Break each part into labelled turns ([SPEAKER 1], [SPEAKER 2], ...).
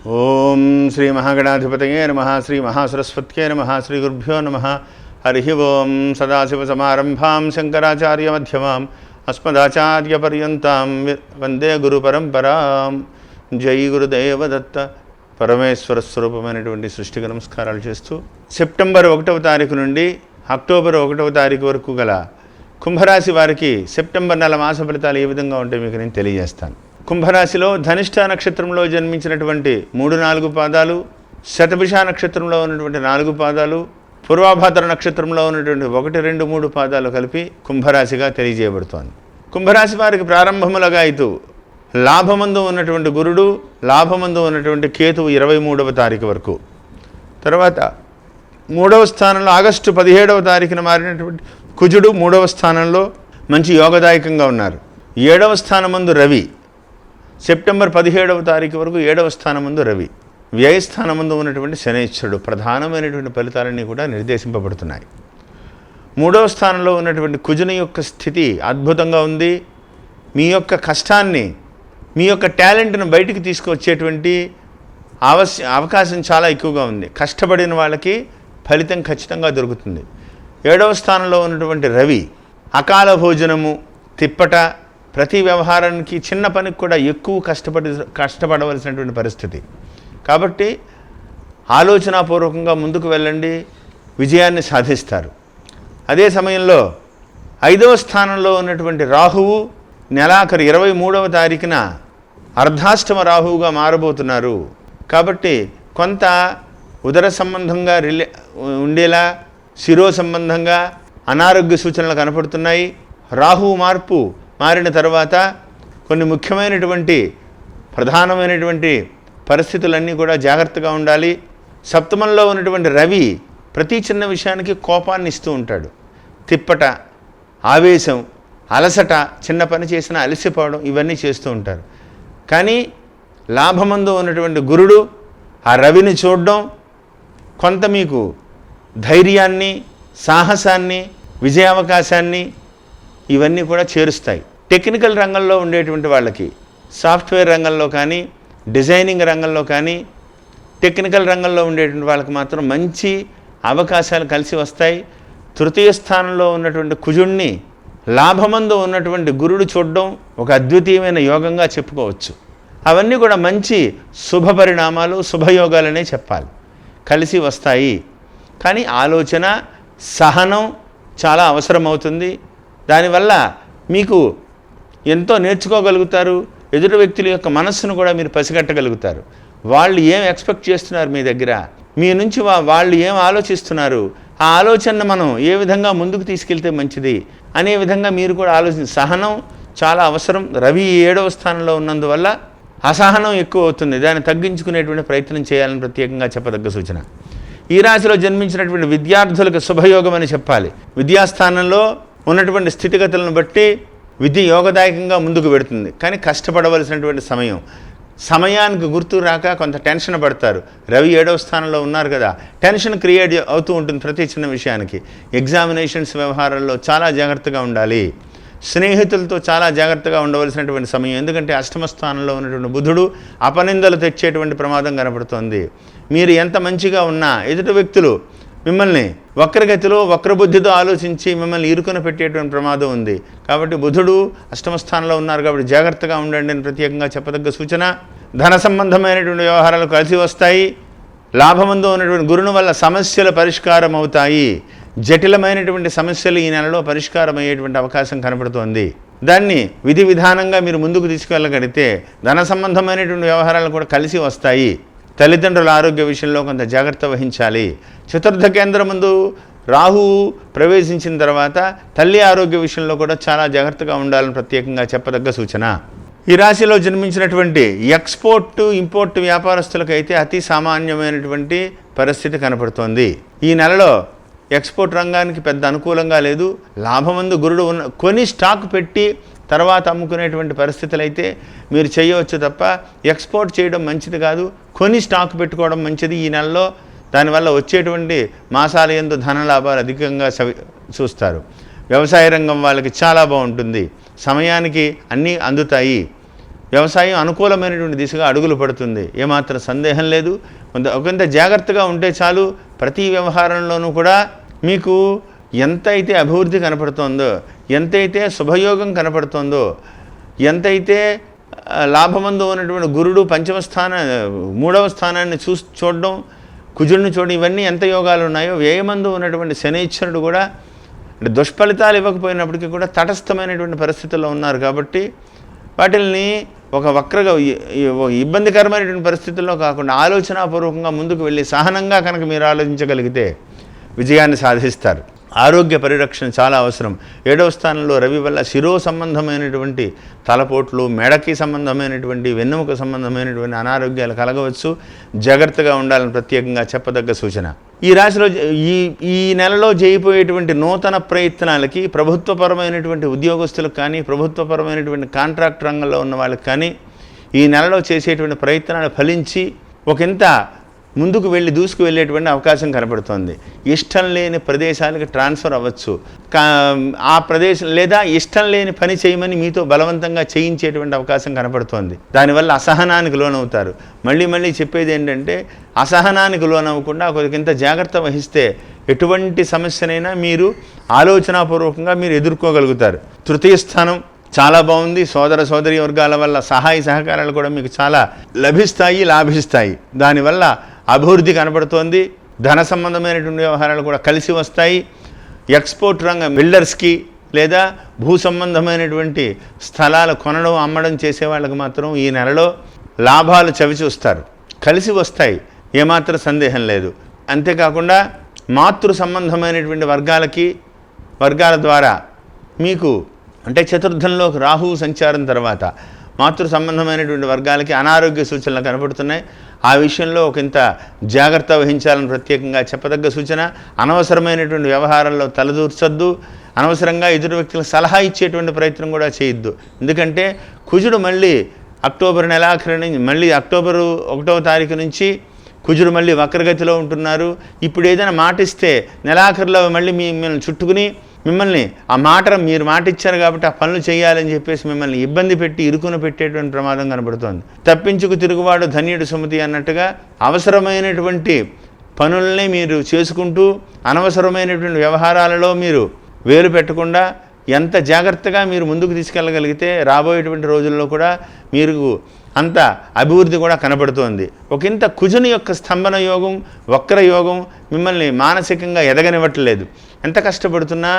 [SPEAKER 1] ఓం శ్రీ మహాగణాధిపతయే నమః శ్రీ మహాసరస్వత్యే నమః శ్రీ గురుభ్యో నమః హరి ఓం సదాశివసమారంభాం శంకరాచార్యమధ్యమాం అస్మదాచార్యపర్యంతాం వందే గురుపరంపరాం. జై గురుదేవదత్త. పరమేశ్వర స్వరూపమైనటువంటి సృష్టికి నమస్కారాలు చేస్తూ సెప్టెంబర్ 1వ తారీఖు నుండి అక్టోబర్ 1వ తారీఖు వరకు గల కుంభరాశి వారికి సెప్టెంబర్ నెల మాస ఫలితాలు ఏ విధంగా ఉంటాయో మీకు నేను తెలియజేస్తాను. కుంభరాశిలో ధనిష్ఠ నక్షత్రంలో జన్మించినటువంటి 3-4 పాదాలు, శతభిష నక్షత్రంలో ఉన్నటువంటి 4 పాదాలు, పూర్వాభాద్ర నక్షత్రంలో ఉన్నటువంటి 1, 2, 3 పాదాలు కలిపి కుంభరాశిగా తెలియజేయబడుతోంది. కుంభరాశి వారికి ప్రారంభములుగా అయితే లాభమందు ఉన్నటువంటి గురుడు, లాభమందు ఉన్నటువంటి కేతువు 23వ తారీఖు వరకు, తర్వాత 3వ స్థానంలో ఆగస్టు 17వ తారీఖున మారినటువంటి కుజుడు 3వ స్థానంలో మంచి యోగదాయకంగా ఉన్నారు. 7వ స్థానమందు రవి, సెప్టెంబర్ 17వ తారీఖు వరకు 7వ స్థానమందు రవి, వ్యయస్థానమందు ఉన్నటువంటి శనైశ్వరుడు ప్రధానమైనటువంటి ఫలితాలన్నీ కూడా నిర్దేశింపబడుతున్నాయి. 3వ స్థానంలో ఉన్నటువంటి కుజుని యొక్క స్థితి అద్భుతంగా ఉంది. మీ యొక్క కష్టాన్ని, మీ యొక్క టాలెంట్ను బయటికి తీసుకువచ్చేటువంటి అవకాశం చాలా ఎక్కువగా ఉంది. కష్టపడిన వాళ్ళకి ఫలితం ఖచ్చితంగా దొరుకుతుంది. 7వ స్థానంలో ఉన్నటువంటి రవి అకాల భోజనము, తిప్పట, ప్రతి వ్యవహారానికి చిన్న పనికి కూడా ఎక్కువ కష్టపడవలసినటువంటి పరిస్థితి. కాబట్టి ఆలోచనాపూర్వకంగా ముందుకు వెళ్ళండి, విజయాన్ని సాధిస్తారు. అదే సమయంలో 5వ స్థానంలో ఉన్నటువంటి రాహువు నెలాఖరు 23వ తారీఖున అర్ధాష్టమ రాహువుగా మారబోతున్నారు. కాబట్టి కొంత ఉదర సంబంధంగా ఉండేలా, శిరో సంబంధంగా అనారోగ్య సూచనలు కనపడుతున్నాయి. రాహువు మారిన తర్వాత కొన్ని ముఖ్యమైనటువంటి ప్రధానమైనటువంటి పరిస్థితులన్నీ కూడా జాగ్రత్తగా ఉండాలి. సప్తమంలో ఉన్నటువంటి రవి ప్రతి చిన్న విషయానికి కోపాన్ని ఇస్తూ ఉంటాడు. తిప్పట, ఆవేశం, అలసట, చిన్న పని చేసినా అలసిపోవడం, ఇవన్నీ చేస్తూ ఉంటారు. కానీ లాభమందు ఉన్నటువంటి గురుడు ఆ రవిని చూడడం కొంత మీకు ధైర్యాన్ని, సాహసాన్ని, విజయావకాశాన్ని ఇవన్నీ కూడా చేరుస్తాయి. టెక్నికల్ రంగంలో ఉండేటువంటి వాళ్ళకి, సాఫ్ట్వేర్ రంగంలో కానీ, డిజైనింగ్ రంగంలో కానీ, టెక్నికల్ రంగంలో ఉండేటువంటి వాళ్ళకి మాత్రం మంచి అవకాశాలు కలిసి వస్తాయి. తృతీయ స్థానంలో ఉన్నటువంటి కుజుణ్ణి లాభమందు ఉన్నటువంటి గురుడు చూడడం ఒక అద్వితీయమైన యోగంగా చెప్పుకోవచ్చు. అవన్నీ కూడా మంచి శుభ పరిణామాలు, శుభయోగాలనే చెప్పాలి. కలిసి వస్తాయి. కానీ ఆలోచన, సహనం చాలా అవసరమవుతుంది. దానివల్ల మీకు ఎంతో నేర్చుకోగలుగుతారు. ఎదుటి వ్యక్తుల యొక్క మనస్సును కూడా మీరు పసిగట్టగలుగుతారు. వాళ్ళు ఏం ఎక్స్పెక్ట్ చేస్తున్నారు మీ దగ్గర, మీ నుంచి వాళ్ళు ఏం ఆలోచిస్తున్నారు, ఆ ఆలోచనను మనం ఏ విధంగా ముందుకు తీసుకెళ్తే మంచిది అనే విధంగా మీరు కూడా సహనం చాలా అవసరం. రవి 7వ స్థానంలో ఉన్నందువల్ల అసహనం ఎక్కువ అవుతుంది. దాన్ని తగ్గించుకునేటువంటి ప్రయత్నం చేయాలని ప్రత్యేకంగా చెప్పదగ్గ సూచన. ఈ రాశిలో జన్మించినటువంటి విద్యార్థులకు శుభయోగం అని చెప్పాలి. విద్యాస్థానంలో ఉన్నటువంటి స్థితిగతులను బట్టి విద్య యోగదాయకంగా ముందుకు పెడుతుంది. కానీ కష్టపడవలసినటువంటి సమయానికి గుర్తు రాక కొంత టెన్షన్ పడతారు. రవి 7వ స్థానంలో ఉన్నారు కదా, టెన్షన్ క్రియేట్ అవుతూ ఉంటుంది ప్రతి చిన్న విషయానికి. ఎగ్జామినేషన్స్ వ్యవహారాల్లో చాలా జాగ్రత్తగా ఉండాలి. స్నేహితులతో చాలా జాగ్రత్తగా ఉండవలసినటువంటి సమయం. ఎందుకంటే అష్టమ స్థానంలో ఉన్నటువంటి బుధుడు అపనిందలు తెచ్చేటువంటి ప్రమాదం కనపడుతోంది. మీరు ఎంత మంచిగా ఉన్నా ఎదుటి వ్యక్తులు మిమ్మల్ని వక్రగతిలో, వక్రబుద్ధితో ఆలోచించి మిమ్మల్ని ఇరుకున పెట్టేటువంటి ప్రమాదం ఉంది. కాబట్టి బుధుడు అష్టమ స్థానంలో ఉన్నారు కాబట్టి జాగ్రత్తగా ఉండండి అని ప్రత్యేకంగా చెప్పదగ్గ సూచన. ధన సంబంధమైనటువంటి వ్యవహారాలు కలిసి వస్తాయి. లాభమందు ఉన్నటువంటి గురుని వల్ల సమస్యలు పరిష్కారం అవుతాయి. జటిలమైనటువంటి సమస్యలు ఈ నెలలో పరిష్కారం అయ్యేటువంటి అవకాశం కనపడుతోంది. దాన్ని విధి విధానంగా మీరు ముందుకు తీసుకెళ్ళగలిగితే ధన సంబంధమైనటువంటి వ్యవహారాలు కూడా కలిసి వస్తాయి. తల్లిదండ్రుల ఆరోగ్య విషయంలో కొంత జాగ్రత్త వహించాలి. చతుర్థ కేంద్రం ముందు రాహు ప్రవేశించిన తర్వాత తల్లి ఆరోగ్య విషయంలో కూడా చాలా జాగ్రత్తగా ఉండాలని ప్రత్యేకంగా చెప్పదగ్గ సూచన. ఈ రాశిలో జన్మించినటువంటి ఎక్స్పోర్ట్, ఇంపోర్ట్ వ్యాపారస్తులకైతే అతి సామాన్యమైనటువంటి పరిస్థితి కనపడుతోంది. ఈ నెలలో ఎక్స్పోర్ట్ రంగానికి పెద్ద అనుకూలంగా లేదు. లాభమందు గురుడు కొని స్టాక్ పెట్టి తర్వాత అమ్ముకునేటువంటి పరిస్థితులు అయితే మీరు చేయవచ్చు తప్ప ఎక్స్పోర్ట్ చేయడం మంచిది కాదు. కొని స్టాక్ పెట్టుకోవడం మంచిది ఈ నెలలో. దానివల్ల వచ్చేటువంటి మాసాల యందు ధన లాభాలు అధికంగా చూస్తారు. వ్యవసాయ రంగం వాళ్ళకి చాలా బాగుంటుంది. సమయానికి అన్నీ అందుతాయి. వ్యవసాయం అనుకూలమైనటువంటి దిశగా అడుగులు పడుతుంది, ఏమాత్రం సందేహం లేదు. ఒకంత జాగ్రత్తగా ఉంటే చాలు. ప్రతి వ్యవహారంలోనూ కూడా మీకు ఎంతైతే అభివృద్ధి కనపడుతోందో, ఎంతైతే శుభయోగం కనపడుతోందో, ఎంతైతే లాభమందు ఉన్నటువంటి గురుడు మూడవ స్థానాన్ని చూడడం, కుజుడిని చూడడం, ఇవన్నీ ఎంత యోగాలు ఉన్నాయో, వ్యయమందు ఉన్నటువంటి శనైశ్వరుడు కూడా అంటే దుష్ఫలితాలు ఇవ్వకపోయినప్పటికీ కూడా తటస్థమైనటువంటి పరిస్థితుల్లో ఉన్నారు. కాబట్టి వాటిల్ని ఒక వక్రగా ఇబ్బందికరమైనటువంటి పరిస్థితుల్లో కాకుండా ఆలోచనాపూర్వకంగా ముందుకు వెళ్ళి సహనంగా కనుక మీరు ఆలోచించగలిగితే విజయాన్ని సాధిస్తారు. ఆరోగ్య పరిరక్షణ చాలా అవసరం. 7వ స్థానంలో రవి వల్ల శిరో సంబంధమైనటువంటి తలపోట్లు, మెడకి సంబంధమైనటువంటి, వెన్నెముక సంబంధమైనటువంటి అనారోగ్యాలు కలగవచ్చు. జాగ్రత్తగా ఉండాలని ప్రత్యేకంగా చెప్పదగ్గ సూచన. ఈ రాశిలో ఈ నెలలో చేయబోయేటువంటి నూతన ప్రయత్నాలకి ప్రభుత్వపరమైనటువంటి ఉద్యోగస్తులకు కానీ, ప్రభుత్వపరమైనటువంటి కాంట్రాక్ట్ రంగంలో ఉన్న వాళ్ళకి కానీ ఈ నెలలో చేసేటువంటి ప్రయత్నాలు ఫలించి ఒకంత ముందుకు వెళ్ళి దూసుకు వెళ్ళేటువంటి అవకాశం కనపడుతోంది. ఇష్టం లేని ప్రదేశాలకు ట్రాన్స్ఫర్ అవ్వచ్చు. ఆ ప్రదేశం లేదా ఇష్టం లేని పని చేయమని మీతో బలవంతంగా చేయించేటువంటి అవకాశం కనపడుతోంది. దానివల్ల అసహనానికి లోనవుతారు. మళ్ళీ చెప్పేది ఏంటంటే, అసహనానికి లోనవ్వకుండా కొద్దిగింత జాగ్రత్త వహిస్తే ఎటువంటి సమస్యనైనా మీరు ఆలోచనాపూర్వకంగా మీరు ఎదుర్కోగలుగుతారు. 3వ స్థానం చాలా బాగుంది. సోదర సోదరి వర్గాల వల్ల సహాయ సహకారాలు కూడా మీకు చాలా లాభిస్తాయి. దానివల్ల అభివృద్ధి కనపడుతోంది. ధన సంబంధమైనటువంటి వ్యవహారాలు కూడా కలిసి వస్తాయి. ఎక్స్పోర్ట్ రంగం బిల్డర్స్కి లేదా భూ సంబంధమైనటువంటి స్థలాలు కొనడం అమ్మడం చేసే వాళ్ళకి మాత్రం ఈ నెలలో లాభాలు చవిచూస్తారు, కలిసి వస్తాయి, ఏమాత్రం సందేహం లేదు. అంతేకాకుండా మాతృ సంబంధమైనటువంటి వర్గాల ద్వారా మీకు అంటే చతుర్థంలోకి రాహువు సంచారం తర్వాత మాతృ సంబంధమైనటువంటి వర్గాలకి అనారోగ్య సూచనలు కనపడుతున్నాయి. ఆ విషయంలో ఒకంత జాగ్రత్త వహించాలని ప్రత్యేకంగా చెప్పదగ్గ సూచన. అనవసరమైనటువంటి వ్యవహారాల్లో తలదూర్చొద్దు. అనవసరంగా ఎదురు వ్యక్తులకు సలహా ఇచ్చేటువంటి ప్రయత్నం కూడా చేయొద్దు. ఎందుకంటే కుజుడు మళ్ళీ అక్టోబర్ నెలాఖరు నుంచి, మళ్ళీ అక్టోబరు 1వ తారీఖు నుంచి కుజుడు మళ్ళీ వక్రగతిలో ఉంటున్నారు. ఇప్పుడు ఏదైనా మాట ఇస్తే నెలాఖరులో మళ్ళీ మిమ్మల్ని చుట్టుకుని మీరు మాట ఇచ్చారు కాబట్టి ఆ పనులు చేయాలని చెప్పేసి మిమ్మల్ని ఇబ్బంది పెట్టి ఇరుకున పెట్టేటువంటి ప్రమాదం కనబడుతోంది. తప్పించుకు తిరుగువాడు ధన్యుడు సుమతి అన్నట్టుగా అవసరమైనటువంటి పనుల్ని మీరు చేసుకుంటూ అనవసరమైనటువంటి వ్యవహారాలలో మీరు వేలు పెట్టకుండా ఎంత జాగ్రత్తగా మీరు ముందుకు తీసుకెళ్ళగలిగితే రాబోయేటువంటి రోజుల్లో కూడా మీరు అంత అభివృద్ధి కూడా కనబడుతోంది. ఒకంత కుజుని యొక్క స్తంభన యోగం, వక్ర యోగం మిమ్మల్ని మానసికంగా ఎదగనివ్వట్లేదు. ఎంత కష్టపడుతున్నా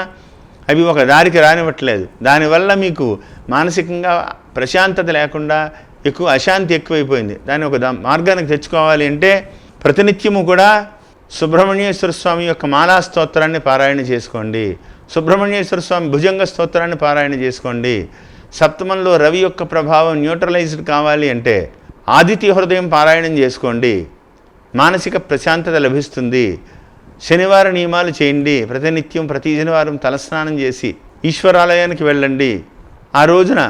[SPEAKER 1] అవి ఒక దారికి రానివ్వట్లేదు. దానివల్ల మీకు మానసికంగా ప్రశాంతత లేకుండా అశాంతి ఎక్కువైపోయింది. దాన్ని ఒక మార్గానికి తెచ్చుకోవాలి అంటే ప్రతినిత్యము కూడా సుబ్రహ్మణ్యేశ్వర స్వామి యొక్క మాలా స్తోత్రాన్ని పారాయణ చేసుకోండి. సుబ్రహ్మణ్యేశ్వర స్వామి భుజంగ స్తోత్రాన్ని పారాయణ చేసుకోండి. సప్తమంలో రవి యొక్క ప్రభావం న్యూట్రలైజ్డ్ కావాలి అంటే ఆదిత్య హృదయం పారాయణం చేసుకోండి. మానసిక ప్రశాంతత లభిస్తుంది. శనివార నియమాలు చేయండి. ప్రతినిత్యం ప్రతి శనివారం తలస్నానం చేసి ఈశ్వరాలయానికి వెళ్ళండి. ఆ రోజున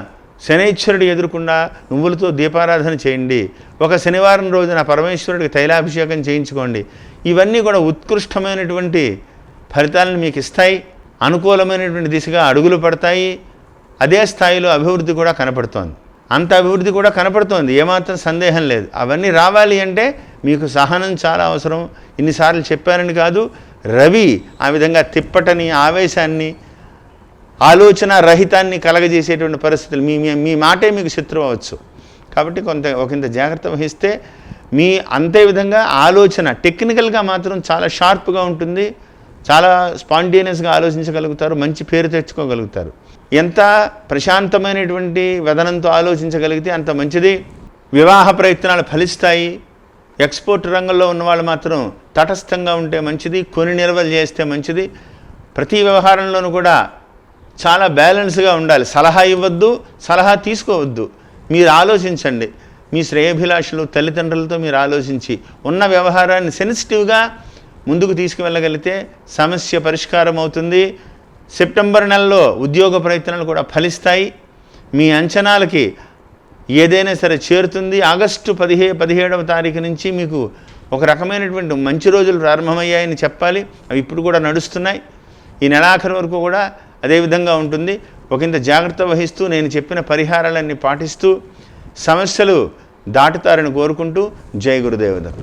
[SPEAKER 1] శనైశ్వరుడు ఎదురుకుండా నువ్వులతో దీపారాధన చేయండి. ఒక శనివారం రోజున పరమేశ్వరుడికి తైలాభిషేకం చేయించుకోండి. ఇవన్నీ కూడా ఉత్కృష్టమైనటువంటి ఫలితాలను మీకు ఇస్తాయి. అనుకూలమైనటువంటి దిశగా అడుగులు పడతాయి. అదే స్థాయిలో అభివృద్ధి కూడా కనపడుతోంది. అంత అభివృద్ధి కూడా కనపడుతోంది, ఏమాత్రం సందేహం లేదు. అవన్నీ రావాలి అంటే మీకు సహనం చాలా అవసరం. ఇన్నిసార్లు చెప్పానని కాదు, రవి ఆ విధంగా తిప్పటని, ఆవేశాన్ని, ఆలోచన రహితాన్ని కలగజేసేటువంటి పరిస్థితులు మీ మాటే మీకు శత్రువు అవ్వచ్చు. కాబట్టి ఒకంత జాగ్రత్త వహిస్తే మీ అంతే విధంగా ఆలోచన టెక్నికల్గా మాత్రం చాలా షార్ప్గా ఉంటుంది. చాలా స్పాంటేనియస్గా ఆలోచించగలుగుతారు. మంచి పేరు తెచ్చుకోగలుగుతారు. ఎంత ప్రశాంతమైనటువంటి వదనంతో ఆలోచించగలిగితే అంత మంచిది. వివాహ ప్రయత్నాలు ఫలిస్తాయి. ఎక్స్పోర్ట్ రంగంలో ఉన్నవాళ్ళు మాత్రం తటస్థంగా ఉంటే మంచిది. కొని నిల్వలు చేస్తే మంచిది. ప్రతి వ్యవహారంలోనూ కూడా చాలా బ్యాలెన్స్గా ఉండాలి. సలహా ఇవ్వద్దు, సలహా తీసుకోవద్దు. మీరు ఆలోచించండి. మీ శ్రేయభిలాషులు తల్లిదండ్రులతో మీరు ఆలోచించి ఉన్న వ్యవహారాన్ని సెన్సిటివ్గా ముందుకు తీసుకువెళ్ళగలిగితే సమస్య పరిష్కారం అవుతుంది. సెప్టెంబర్ నెలలో ఉద్యోగ ప్రయత్నాలు కూడా ఫలిస్తాయి. మీ అంచనాలకి ఏదైనా సరే చేరుతుంది. ఆగస్టు 17వ తారీఖు నుంచి మీకు ఒక రకమైనటువంటి మంచి రోజులు ప్రారంభమయ్యాయని చెప్పాలి. అవి ఇప్పుడు కూడా నడుస్తున్నాయి. ఈ నెలాఖరు వరకు కూడా అదేవిధంగా ఉంటుంది. ఒకంత జాగ్రత్త వహిస్తూ నేను చెప్పిన పరిహారాలన్నీ పాటిస్తూ సమస్యలు దాటుతారని కోరుకుంటూ జై గురుదేవ దత్త.